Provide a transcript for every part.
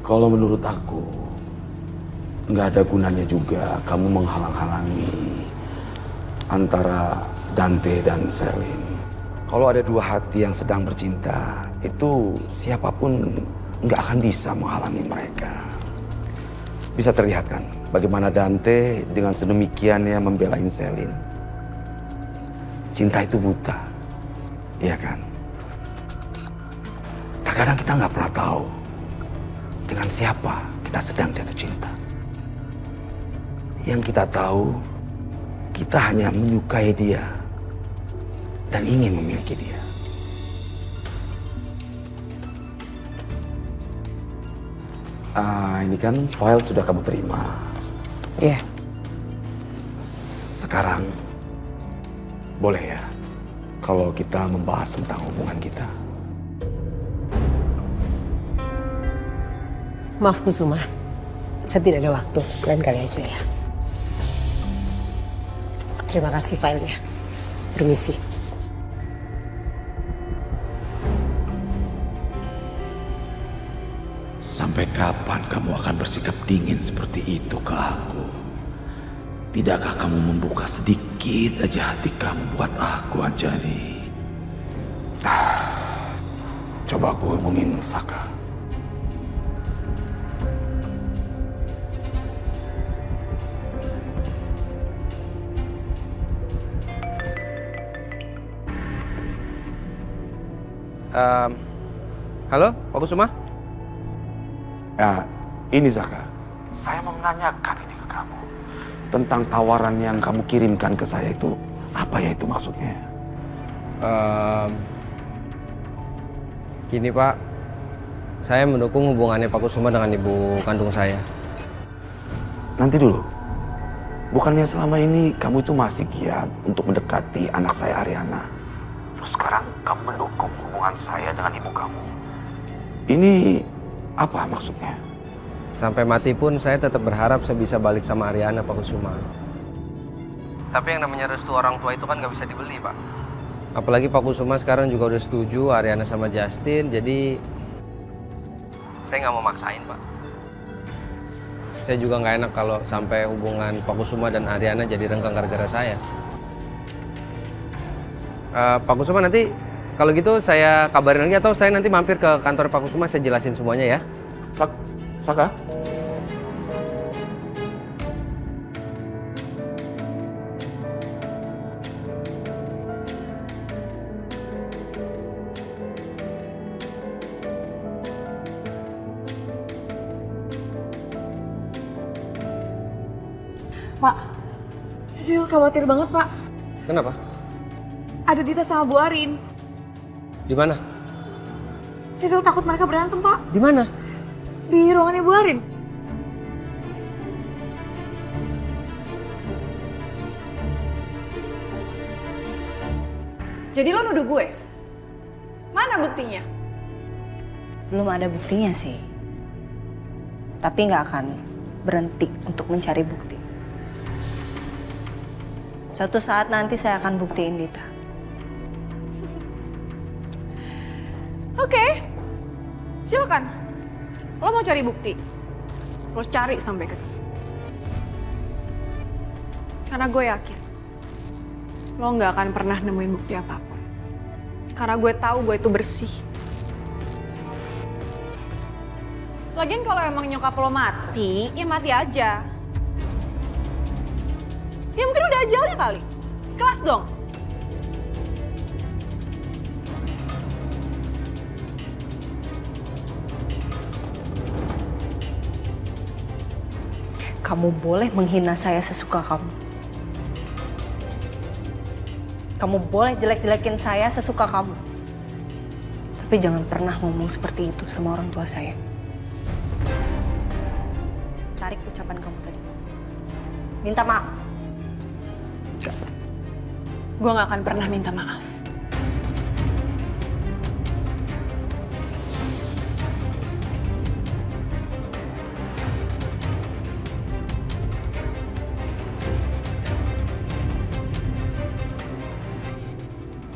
Kalau menurut aku, nggak ada gunanya juga kamu menghalang-halangi antara Dante dan Selin. Kalau ada dua hati yang sedang bercinta, itu siapapun nggak akan bisa menghalangi mereka. Bisa terlihat kan bagaimana Dante dengan sedemikiannya membelain Selin. Cinta itu buta, iya kan? Terkadang kita nggak pernah tahu dengan siapa kita sedang jatuh cinta. Yang kita tahu, kita hanya menyukai dia dan ingin memiliki dia. Ini kan file sudah kamu terima. Iya. Sekarang, boleh ya kalau kita membahas tentang hubungan kita. Maaf Kusuma, saya tidak ada waktu. Lain kali aja ya. Terima kasih filenya. Permisi. Sampai kapan kamu akan bersikap dingin seperti itu ke aku? Tidakkah kamu membuka sedikit aja hati kamu buat aku, Anjani? Coba aku hubungin Saka. Halo, Pak Kusuma? Ya, ini Saka. Saya mau menanyakan ini ke kamu. Tentang tawaran yang kamu kirimkan ke saya itu, apa ya itu maksudnya? Gini Pak, saya mendukung hubungannya Pak Kusuma dengan ibu kandung saya. Nanti dulu. Bukannya selama ini kamu itu masih giat untuk mendekati anak saya Ariana. Terus sekarang kamu mendukung hubungan saya dengan ibu kamu. Ini apa maksudnya? Sampai mati pun saya tetap berharap saya bisa balik sama Ariana, Pak Kusuma. Tapi yang namanya restu orang tua itu kan nggak bisa dibeli, Pak. Apalagi Pak Kusuma sekarang juga udah setuju Ariana sama Justin, jadi saya nggak mau maksain, Pak. Saya juga nggak enak kalau sampai hubungan Pak Kusuma dan Ariana jadi renggang gara-gara saya. Pak Kusuma, nanti kalau gitu saya kabarin lagi atau saya nanti mampir ke kantor Pak Kusuma, saya jelasin semuanya ya. Saka? Pak, Sisil khawatir banget, Pak. Kenapa? Ada Dita sama Bu Arin. Di mana? Sisil takut mereka berantem, Pak. Di mana? Di ruangannya Bu Arin. Jadi lo nuduh gue? Mana buktinya? Belum ada buktinya sih. Tapi nggak akan berhenti untuk mencari bukti. Suatu saat nanti saya akan buktiin Dita. Oke, silakan. Lo mau cari bukti? Lo cari sampai ketemu. Karena gue yakin lo nggak akan pernah nemuin bukti apapun. Karena gue tahu gue itu bersih. Lagian kalau emang nyokap lo mati, ya mati aja. Ya mungkin udah ajalnya kali. Kelas dong. Kamu boleh menghina saya sesuka kamu. Kamu boleh jelek-jelekin saya sesuka kamu. Tapi jangan pernah ngomong seperti itu sama orang tua saya. Tarik ucapan kamu tadi. Minta maaf. Gue gak akan pernah minta maaf.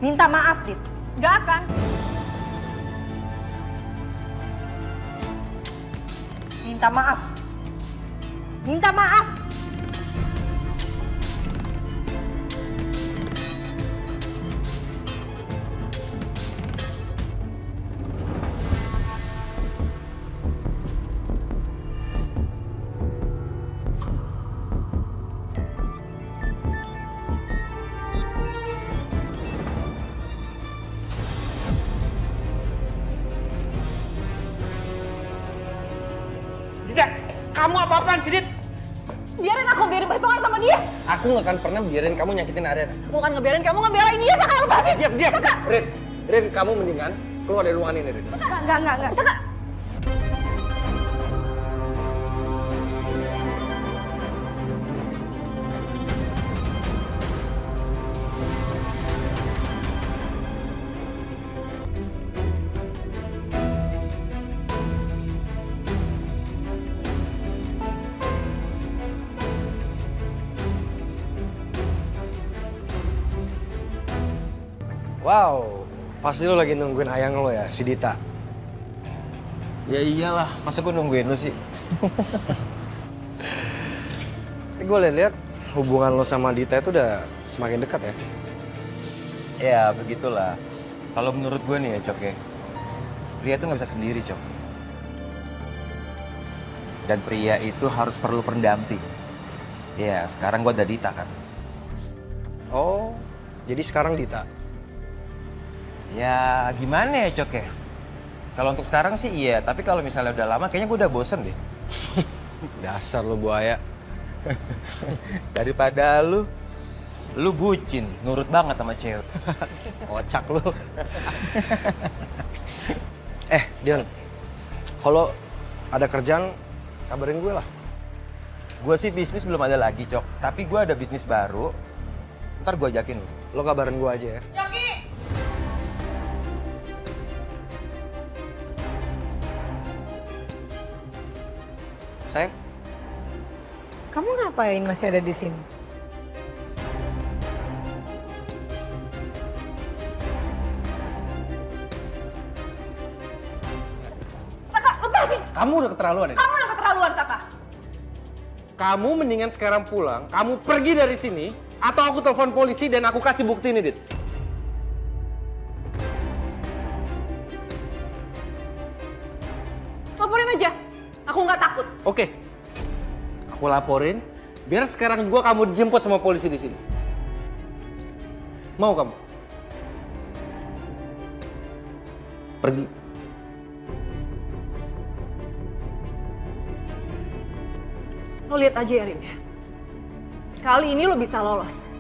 Minta maaf, Dit. Gak akan. Minta maaf. Minta maaf. Dita, kamu apa-apaan sih, Dit? Biarin aku, biarin perhitungan sama dia. Aku nggak akan pernah biarin kamu nyakitin Ariana. Aku akan ngebiarin kamu ngebelain dia, Saka, lepasin. Diam. Rin, kamu mendingan keluar dari ruangan ini, Rin. Enggak. Saka. Wow, pasti lo lagi nungguin ayang lo ya, si Dita. Ya iyalah, masa gue nungguin lu sih? Gue lihat hubungan lo sama Dita itu udah semakin dekat ya. Ya, begitulah. Kalau menurut gue nih ya, Cok ya. Pria itu nggak bisa sendiri, Cok. Dan pria itu harus perlu pendamping. Ya, sekarang gue ada Dita kan. Oh, jadi sekarang Dita. Ya, gimana ya, Cok ya? Kalau untuk sekarang sih iya, tapi kalau misalnya udah lama kayaknya gue udah bosen deh. Dasar lo buaya. Daripada lu bucin, nurut banget sama cewek. Kocak lo. Dion, kalau ada kerjaan, kabarin gue lah. Gue sih bisnis belum ada lagi, Cok. Tapi gue ada bisnis baru. Ntar gue ajakin lu. Lo kabarin gue aja ya. Sayang, Kamu ngapain masih ada di sini? Saka, lepasin. Kamu udah keterlaluan ya? Kamu yang keterlaluan, Saka. Kamu mendingan sekarang pulang, kamu pergi dari sini, atau aku telepon polisi dan aku kasih bukti ini, Dit. Laporin aja. Aku nggak takut. Oke, aku laporin, biar sekarang juga kamu dijemput sama polisi di sini. Mau kamu? Pergi. Lo lihat aja ya, Rin. Kali ini lo bisa lolos.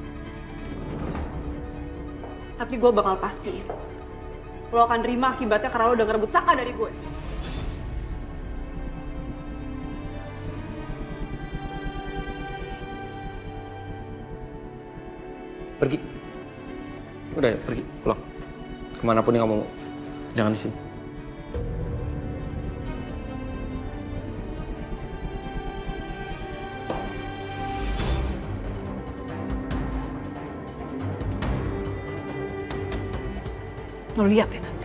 Tapi gue bakal pastiin. Lo akan terima akibatnya karena lo udah ngerebut Saka dari gue. Pergi. Udah ya, pergi, pulang. Kemanapun yang kamu mau. Jangan di sini. Lo lihat ya nanti.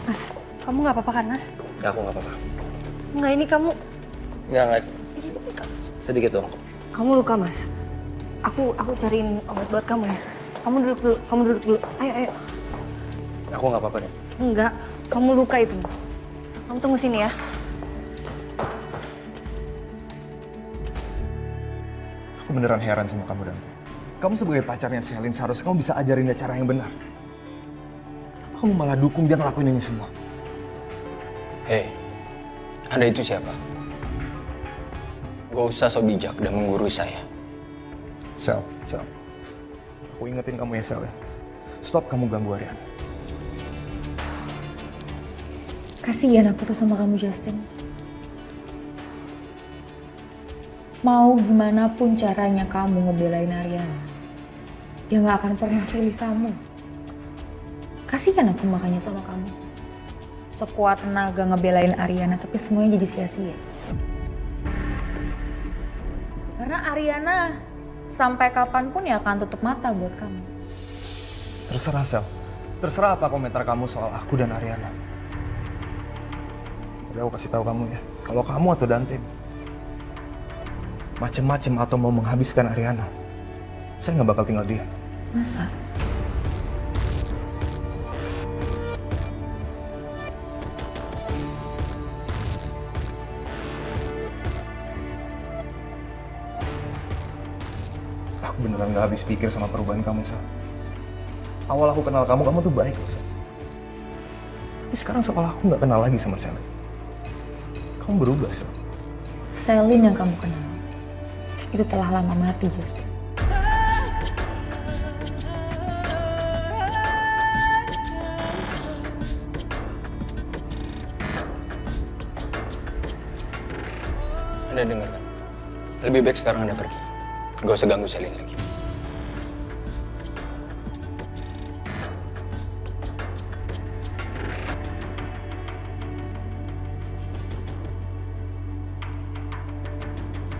Mas, kamu nggak apa-apa kan, Mas? Nggak, aku nggak apa-apa. Nggak, ini kamu Nggak. Sedikit dong. kamu luka, Mas. Aku cariin obat buat kamu ya. Kamu duduk dulu. Ayo. Aku nggak apa-apa nih. Enggak, kamu luka itu. Kamu tunggu sini ya. Aku beneran heran sama kamu, Dan. Kamu sebagai pacarnya Selin, seharusnya kamu bisa ajarin dia cara yang benar. Kamu malah dukung dia ngelakuin ini semua. Hei, Anda itu siapa? Gak usah so bijak dan menggurui saya. Sel. Aku ingetin kamu ya, Sel ya. Stop kamu ganggu Ariana. Kasihan aku tuh sama kamu, Justin. Mau gimana pun caranya kamu ngebelain Ariana, dia gak akan pernah pilih kamu. Kasihan aku makanya sama kamu. Sekuat tenaga ngebelain Ariana, tapi semuanya jadi sia-sia. Karena Ariana Sampai kapanpun ya akan tutup mata buat kamu. Terserah, Sel. Terserah apa komentar kamu soal aku dan Ariana. Udah aku kasih tahu kamu ya. Kalau kamu atau Dante macem-macem atau mau menghabiskan Ariana, saya nggak bakal tinggal diam. Masa? Aku beneran nggak habis pikir sama perubahan kamu, Sel. Awal aku kenal kamu, kamu tuh baik loh, Sel. Tapi sekarang seolah aku nggak kenal lagi sama Selin. Kamu berubah, Sel. Selin yang kamu kenal itu telah lama mati, Justin. Anda dengar kan? Lebih baik sekarang Anda pergi. Gak usah ganggu Selin lagi.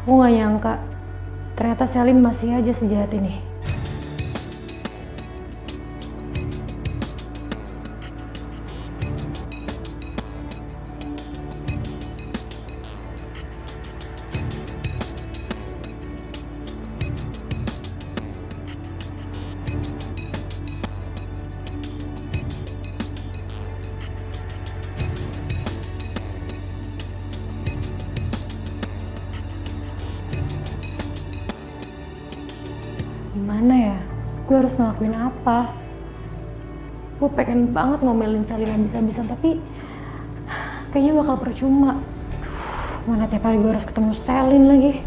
Aku gak nyangka, ternyata Selin masih aja sejahat ini. Gimana ya? Gue harus ngelakuin apa? Gue pengen banget ngomelin Selin habis-habisan, tapi kayaknya bakal percuma. Mana tiap hari gue harus ketemu Selin lagi.